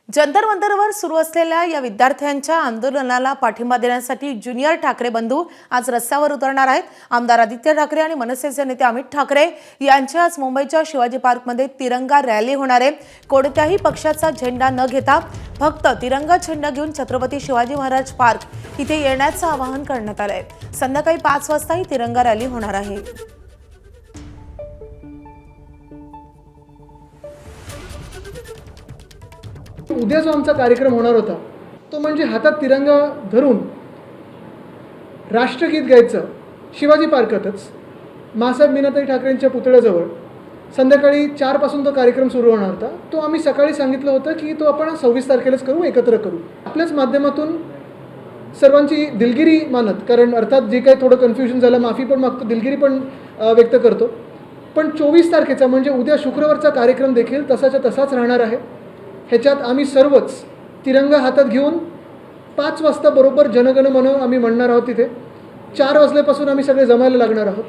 जंतर मंतरवर सुरू असलेल्या या विद्यार्थ्यांच्या आंदोलनाला पाठिंबा देण्यासाठी ज्युनियर ठाकरे बंधू आज रस्त्यावर उतरणार आहेत। आमदार आदित्य ठाकरे आणि मनसेचे नेते अमित ठाकरे यांच्या आज मुंबईच्या शिवाजी पार्कमध्ये तिरंगा रॅली होणार आहे। कोणत्याही पक्षाचा झेंडा न घेता फक्त तिरंगा झेंडा घेऊन छत्रपती शिवाजी महाराज पार्क इथे येण्याचं आवाहन करण्यात आलंय। संध्याकाळी 5 वाजता ही तिरंगा रॅली होणार आहे। उद्या जो आमचा कार्यक्रम होणार होता तो म्हणजे हातात तिरंगा धरून राष्ट्रगीत गायचं शिवाजी पार्कातच मासाहेब मीनाताई ठाकरेंच्या पुतळ्याजवळ संध्याकाळी 4 पासून तो कार्यक्रम सुरू होणार होता। तो आम्ही सकाळी सांगितलं होतं की तो आपण 26 तारखेलाच करू, एकत्र करू। आपल्याच माध्यमातून सर्वांची दिलगिरी मानत, कारण अर्थात जे काही थोडं कन्फ्युजन झालं माफी पण मागतो, दिलगिरी पण व्यक्त करतो। पण 24 तारखेचा म्हणजे उद्या शुक्रवारचा कार्यक्रम देखील तसाच्या तसाच राहणार आहे। ह्याच्यात आम्ही सर्वच तिरंगा हातात घेऊन 5 वाजता बरोबर जनगण मन आम्ही म्हणणार आहोत। तिथे 4 वाजल्यापासून आम्ही सगळे जमायला लागणार आहोत।